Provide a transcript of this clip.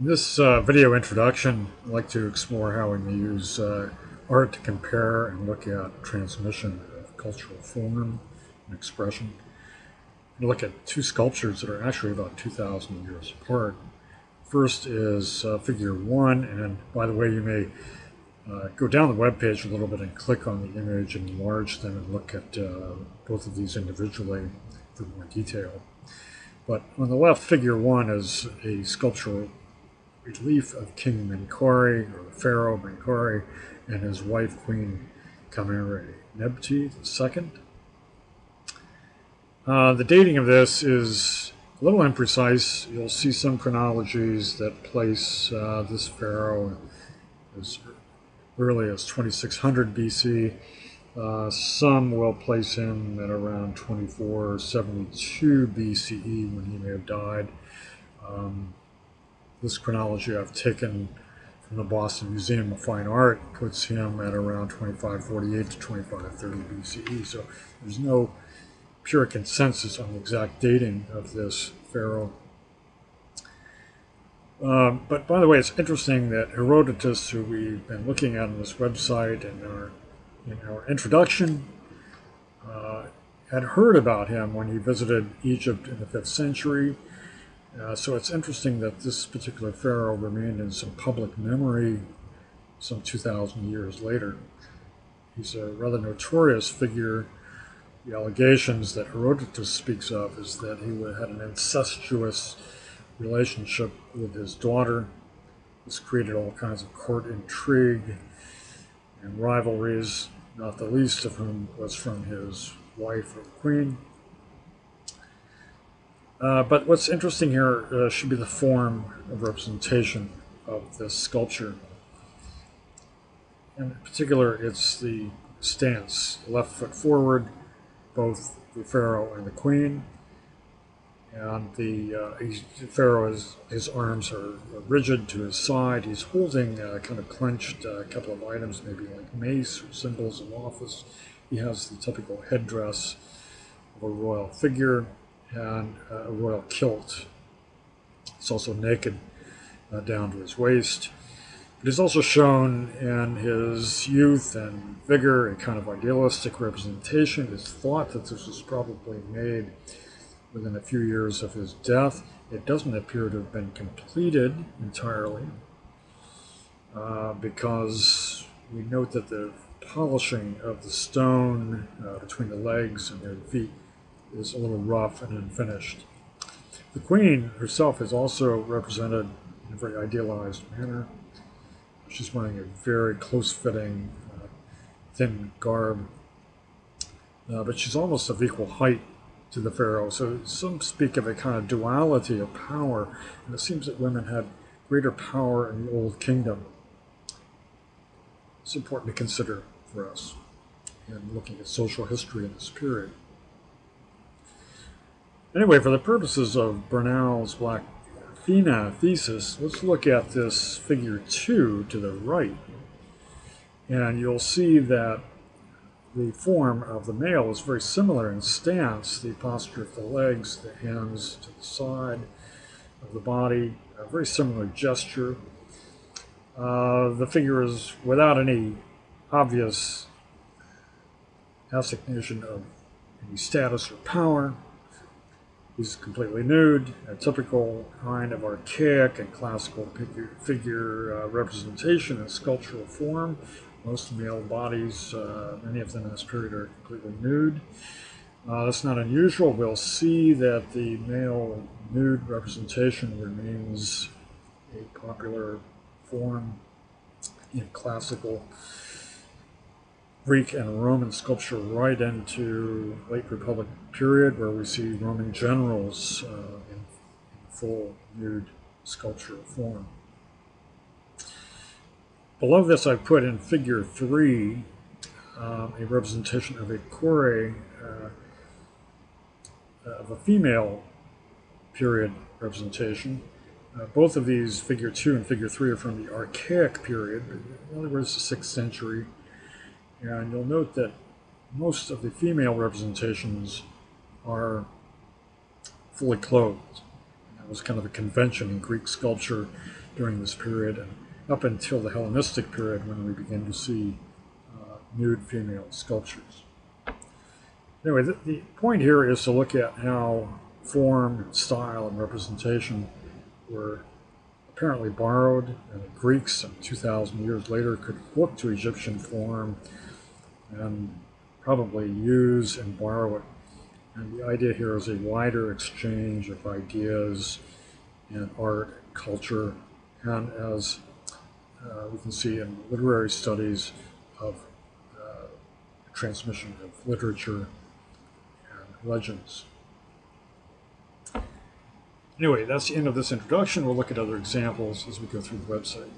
In this video introduction, I'd like to explore how we may use art to compare and look at transmission of cultural form and expression. We look at two sculptures that are actually about 2,000 years apart. First is figure one, and by the way, you may go down the web page a little bit and click on the image and enlarge them and look at both of these individually for more detail. But on the left, figure one is a sculptural relief of King Menkari, or Pharaoh Menkari, and his wife, Queen Kamere Nebti II. The dating of this is a little imprecise. You'll see some chronologies that place this pharaoh as early as 2600 BC. Some will place him at around 2472 BCE when he may have died. This chronology I've taken from the Boston Museum of Fine Art puts him at around 2548 to 2530 BCE. So there's no pure consensus on the exact dating of this pharaoh. But by the way, it's interesting that Herodotus, who we've been looking at on this website in our introduction, had heard about him when he visited Egypt in the 5th century. So it's interesting that this particular pharaoh remained in some public memory some 2,000 years later. He's a rather notorious figure. The allegations that Herodotus speaks of is that he had an incestuous relationship with his daughter. This created all kinds of court intrigue and rivalries, not the least of whom was from his wife or queen. But what's interesting here should be the form of representation of this sculpture. In particular, it's the stance, left foot forward, both the pharaoh and the queen. And the pharaoh, his arms are rigid to his side. He's holding kind of clenched a couple of items, maybe like mace or symbols of office. He has the typical headdress of a royal figure and a royal kilt. It's also naked down to his waist. But he's also shown in his youth and vigor a kind of idealistic representation. It's thought that this was probably made within a few years of his death. It doesn't appear to have been completed entirely because we note that the polishing of the stone between the legs and their feet is a little rough and unfinished. The queen herself is also represented in a very idealized manner. She's wearing a very close-fitting, thin garb, but she's almost of equal height to the pharaoh. So some speak of a kind of duality of power, and it seems that women had greater power in the Old Kingdom. It's important to consider for us in looking at social history in this period. Anyway, for the purposes of Bernal's Black Athena thesis, let's look at this figure 2 to the right. And you'll see that the form of the male is very similar in stance, the posture of the legs, the hands to the side of the body, a very similar gesture. The figure is without any obvious assignation of any status or power. He's completely nude, a typical kind of archaic and classical figure representation in sculptural form. Most male bodies, many of them in this period, are completely nude. That's not unusual. We'll see that the male nude representation remains a popular form in classical Greek and Roman sculpture right into late Republic period, where we see Roman generals in full nude sculptural form. Below this, I've put in figure 3 a representation of a chore of a female period representation. Both of these, figure 2 and figure 3, are from the Archaic period, in other words, the 6th century. And you'll note that most of the female representations are fully clothed. That was kind of a convention in Greek sculpture during this period, and up until the Hellenistic period when we begin to see nude female sculptures. Anyway, the point here is to look at how form, style, and representation were apparently borrowed, and the Greeks 2,000 years later could look to Egyptian form and probably use and borrow it. And the idea here is a wider exchange of ideas and art, culture, and as we can see in literary studies of transmission of literature and legends. Anyway, that's the end of this introduction. We'll look at other examples as we go through the website.